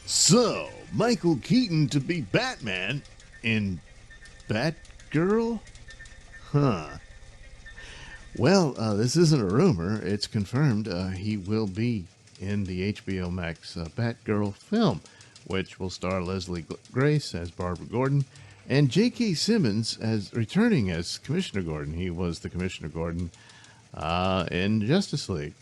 So, Michael Keaton to be Batman in Batgirl? Huh. Well, this isn't a rumor. It's confirmed he will be in the HBO Max Batgirl film, which will star Leslie Grace as Barbara Gordon and J.K. Simmons as returning as Commissioner Gordon. He was the Commissioner Gordon in Justice League.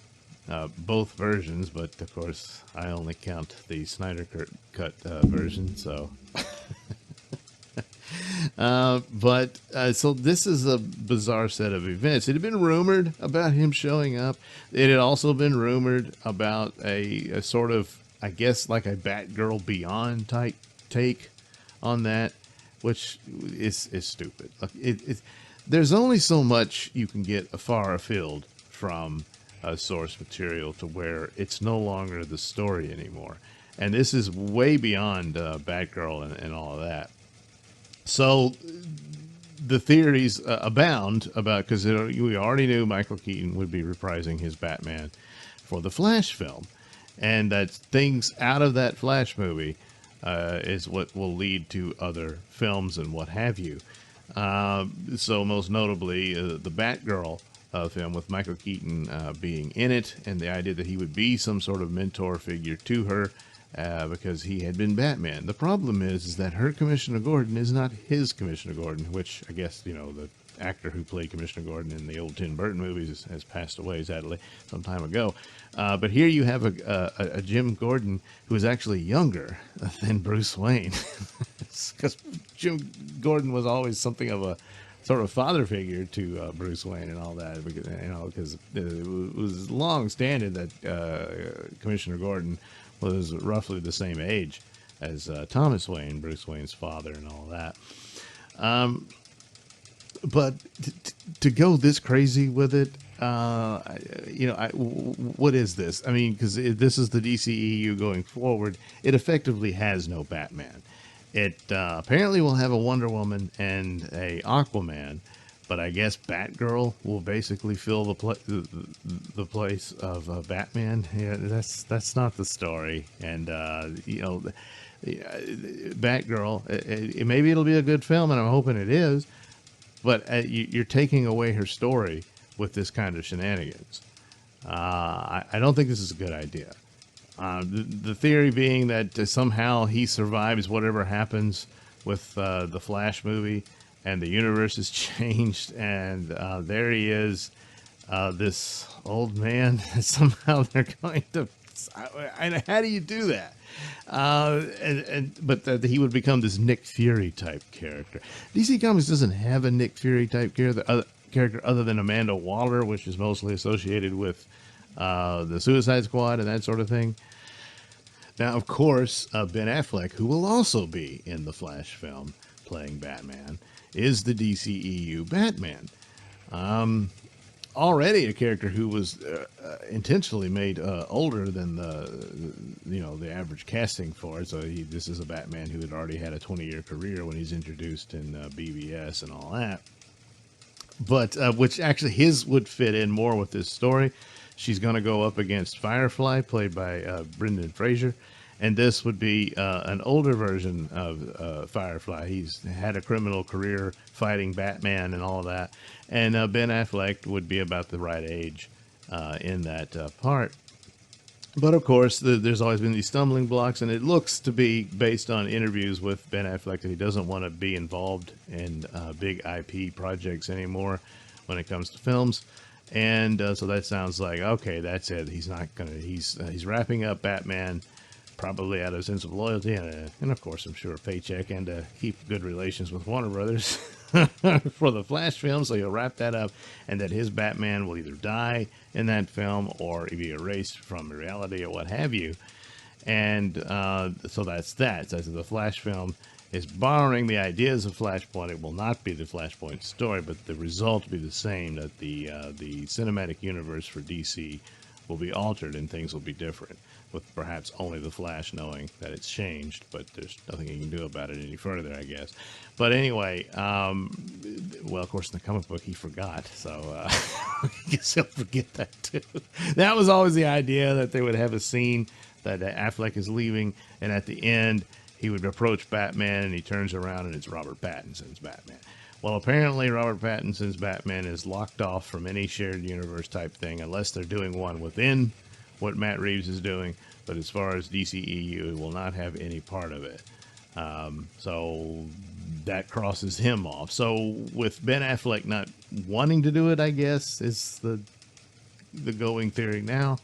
Both versions, but of course I only count the Snyder cut version. So, so this is a bizarre set of events. It had been rumored about him showing up. It had also been rumored about a sort of, I guess, like a Batgirl Beyond type take on that, which is stupid. There's only so much you can get far afield from source material to where it's no longer the story anymore. And this is way beyond Batgirl and all of that. So the theories abound about, because we already knew Michael Keaton would be reprising his Batman for the Flash film. And that things out of that Flash movie is what will lead to other films and what have you. So most notably, the Batgirl film with Michael Keaton being in it, and the idea that he would be some sort of mentor figure to her because he had been Batman. The problem is that her Commissioner Gordon is not his Commissioner Gordon, which I guess, the actor who played Commissioner Gordon in the old Tim Burton movies has passed away, sadly, some time ago. But here you have a Jim Gordon who is actually younger than Bruce Wayne, because Jim Gordon was always something of a sort of father figure to Bruce Wayne and all that, because it was long standing that Commissioner Gordon was roughly the same age as Thomas Wayne, Bruce Wayne's father, and all that. But to go this crazy with it, what is this? I mean, because this is the DCEU going forward, it effectively has no Batman. It apparently will have a Wonder Woman and a Aquaman, but I guess Batgirl will basically fill the place of Batman. Yeah, that's not the story. And Batgirl, maybe it'll be a good film, and I'm hoping it is. But you're taking away her story with this kind of shenanigans. I don't think this is a good idea. The theory being that somehow he survives whatever happens with the Flash movie, and the universe is changed, and there he is, this old man. Somehow they're going to. How do you do that? But that he would become this Nick Fury type character. DC Comics doesn't have a Nick Fury type character other than Amanda Waller, which is mostly associated with the Suicide Squad and that sort of thing. Now, of course, Ben Affleck, who will also be in the Flash film playing Batman, is the DCEU Batman. Already a character who was intentionally made older than the average casting for it. So this is a Batman who had already had a 20-year career when he's introduced in BVS and all that. But which actually his would fit in more with this story. She's going to go up against Firefly, played by Brendan Fraser. And this would be an older version of Firefly. He's had a criminal career fighting Batman and all of that. And Ben Affleck would be about the right age in that part. But, of course, there's always been these stumbling blocks, and it looks to be based on interviews with Ben Affleck that he doesn't want to be involved in big IP projects anymore when it comes to films. And so that sounds like, okay, that's it. He's not going to, he's wrapping up Batman, probably out of a sense of loyalty and of course, I'm sure, a paycheck, and to keep good relations with Warner Brothers for the Flash film. So he'll wrap that up, and that his Batman will either die in that film or be erased from reality or what have you. And so that's that. So the Flash film is borrowing the ideas of Flashpoint. It will not be the Flashpoint story, but the result will be the same, that the cinematic universe for DC will be altered and things will be different, with perhaps only the Flash knowing that it's changed, but there's nothing you can do about it any further, I guess. But anyway, well, of course, in the comic book, he forgot, so I guess he'll forget that too. That was always the idea, that they would have a scene that Affleck is leaving, and at the end he would approach Batman, and he turns around and it's Robert Pattinson's Batman. Well, apparently Robert Pattinson's Batman is locked off from any shared universe type thing, unless they're doing one within what Matt Reeves is doing. But as far as DCEU, it will not have any part of it. So that crosses him off. So with Ben Affleck not wanting to do it, I guess is the going theory now,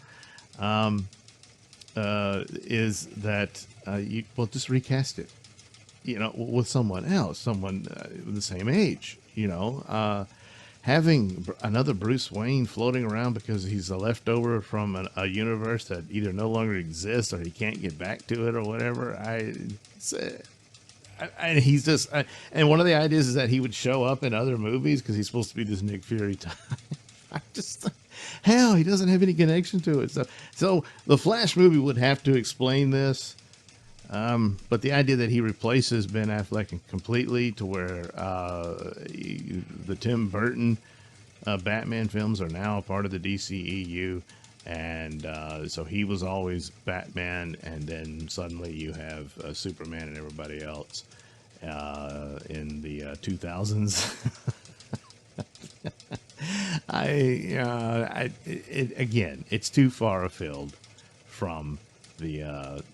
is that you just recast it, with someone else, someone the same age, having another Bruce Wayne floating around because he's a leftover from a universe that either no longer exists or he can't get back to it or whatever. And he's just, and one of the ideas is that he would show up in other movies because he's supposed to be this Nick Fury type. Hell, he doesn't have any connection to it. So the Flash movie would have to explain this. But the idea that he replaces Ben Affleck completely to where the Tim Burton Batman films are now a part of the DCEU, and so he was always Batman, and then suddenly you have Superman and everybody else in the 2000s. Again, it's too far afield from the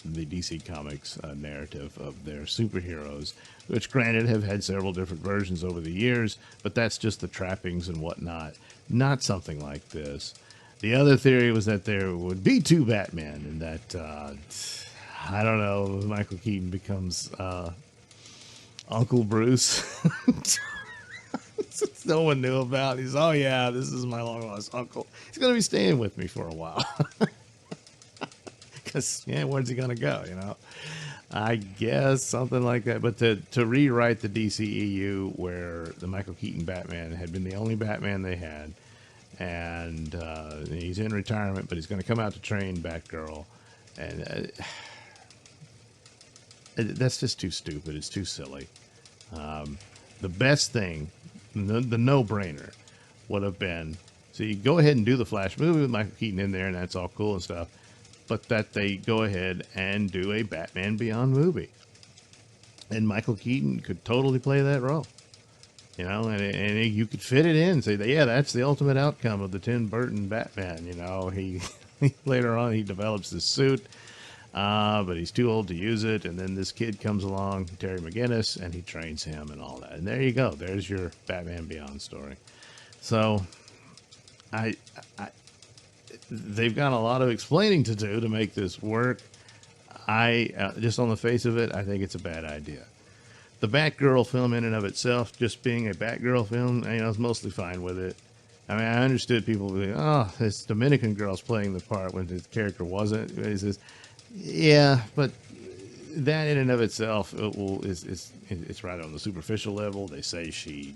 DC Comics narrative of their superheroes, which granted have had several different versions over the years, but that's just the trappings and whatnot, not something like this. The other theory was that there would be two Batman, and that I don't know, Michael Keaton becomes Uncle Bruce. No one knew about. He's, oh yeah, this is my long lost uncle. He's gonna be staying with me for a while. Because where's he gonna go? I guess something like that. But to rewrite the DCEU, where the Michael Keaton Batman had been the only Batman they had, and he's in retirement, but he's going to come out to train Batgirl, and that's just too stupid. It's too silly. The best thing, the no-brainer, would have been, so you go ahead and do the Flash movie with Michael Keaton in there, and that's all cool and stuff, but that they go ahead and do a Batman Beyond movie. And Michael Keaton could totally play that role. And you could fit it in, say that, yeah, that's the ultimate outcome of the Tim Burton Batman. He later on he develops this suit, but he's too old to use it. And then this kid comes along, Terry McGinnis, and he trains him and all that. And there you go. There's your Batman Beyond story. So they've got a lot of explaining to do to make this work. Just on the face of it, I think it's a bad idea. The Batgirl film in and of itself, just being a Batgirl film, I was mostly fine with it. I mean, I understood people being, oh, this Dominican girl's playing the part when his character wasn't. He says, yeah, but that in and of itself it's right on the superficial level. They say she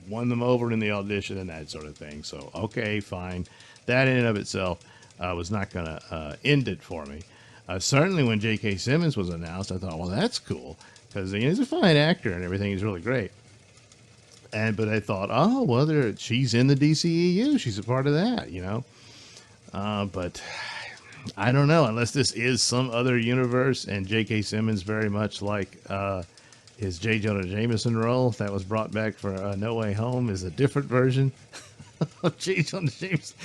won them over in the audition and that sort of thing. So, okay, fine. That in and of itself was not going to end it for me. Certainly when J.K. Simmons was announced, I thought, well, that's cool. Because he's a fine actor and everything. He's really great. But I thought, oh, well, she's in the DCEU. She's a part of that, But I don't know. Unless this is some other universe and J.K. Simmons, very much like his J. Jonah Jameson role that was brought back for No Way Home, is a different version of J. Jonah Jameson.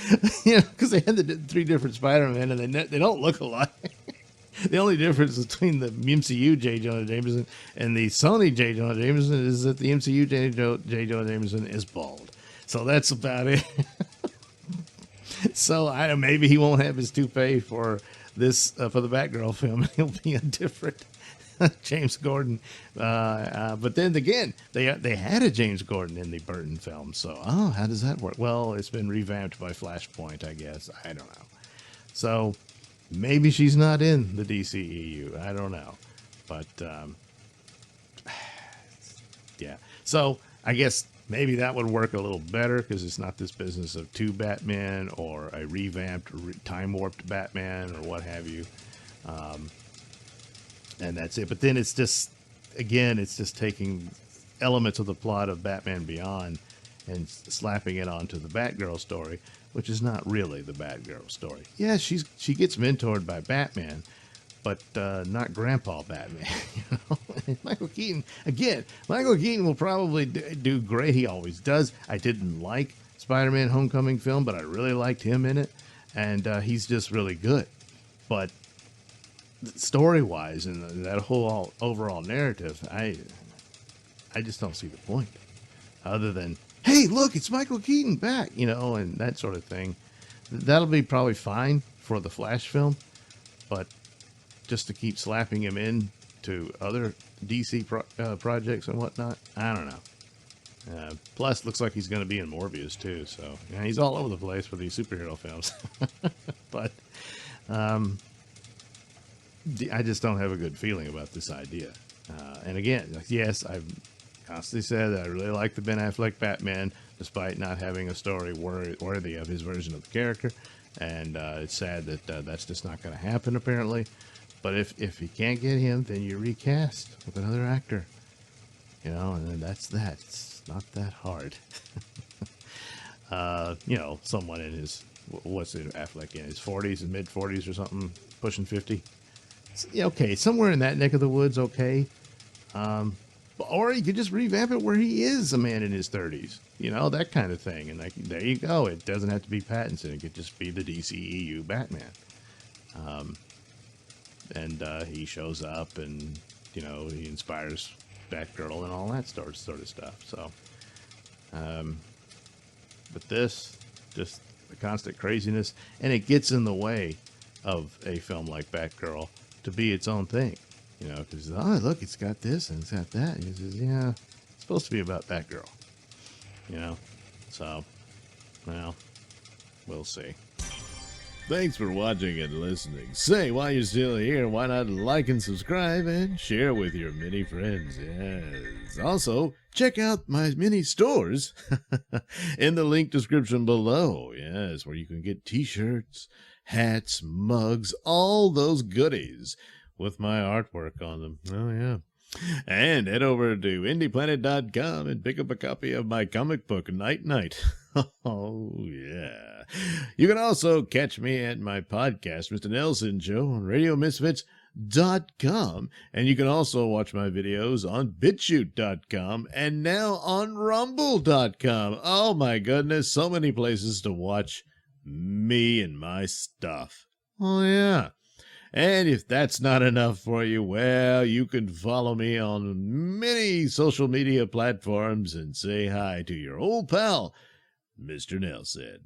Because they had the three different Spider-Men and they don't look alike. The only difference between the MCU J. Jonah Jameson and the Sony J. Jonah Jameson is that the MCU J. Jonah Jameson is bald. So that's about it. So maybe he won't have his toupee for this for the Batgirl film. He'll be a different James Gordon. But then again, they had a James Gordon in the Burton film. So how does that work? Well, it's been revamped by Flashpoint, I guess. I don't know. So maybe she's not in the DCEU. I don't know. But, yeah. So, I guess maybe that would work a little better because it's not this business of two Batman or a revamped, time-warped Batman or what have you. And that's it. But then it's just, again, it's just taking elements of the plot of Batman Beyond and slapping it onto the Batgirl story, which is not really the Batgirl story. Yeah, she gets mentored by Batman, but not Grandpa Batman. You know? Michael Keaton, again, Michael Keaton will probably do great. He always does. I didn't like Spider-Man Homecoming film, but I really liked him in it, and he's just really good. But story-wise and that whole overall narrative, I just don't see the point. Other than, hey, look, it's Michael Keaton back, you know, and that sort of thing. That'll be probably fine for the Flash film, but just to keep slapping him in to other DC projects and whatnot, I don't know. Plus, looks like he's going to be in Morbius too, so yeah, he's all over the place for these superhero films. But I just don't have a good feeling about this idea. And again, yes, I've constantly said that I really like the Ben Affleck Batman, despite not having a story worthy of his version of the character. And it's sad that that's just not going to happen, apparently. But if you can't get him, then you recast with another actor. You know, and then that's that. It's not that hard. You know, someone in his, what's it, Affleck in his 40s, his mid-40s or something, pushing 50. Yeah, okay, somewhere in that neck of the woods, okay. Or you could just revamp it where he is a man in his 30s. You know, that kind of thing. And like, there you go. It doesn't have to be Pattinson. It could just be the DCEU Batman. And he shows up and, you know, he inspires Batgirl and all that sort of stuff. So, but this, just the constant craziness, and it gets in the way of a film like Batgirl to be its own thing. You know, because, oh, look, it's got this and it's got that. And he says, yeah, it's supposed to be about Batgirl. You know, so, well, we'll see. Thanks for watching and listening. Say, while you're still here, why not like and subscribe and share with your many friends? Yes. Also, check out my mini stores in the link description below. Yes, where you can get t-shirts, hats, mugs, all those goodies with my artwork on them. Oh, yeah. And head over to indieplanet.com and pick up a copy of my comic book, Night Night. Oh, yeah. You can also catch me at my podcast, Mr Nailsin Show, on RadioMisfits.com. And you can also watch my videos on BitChute.com and now on Rumble.com. Oh, my goodness. So many places to watch me and my stuff. Oh, yeah. And if that's not enough for you, well, you can follow me on many social media platforms and say hi to your old pal, Mr. Nailsin.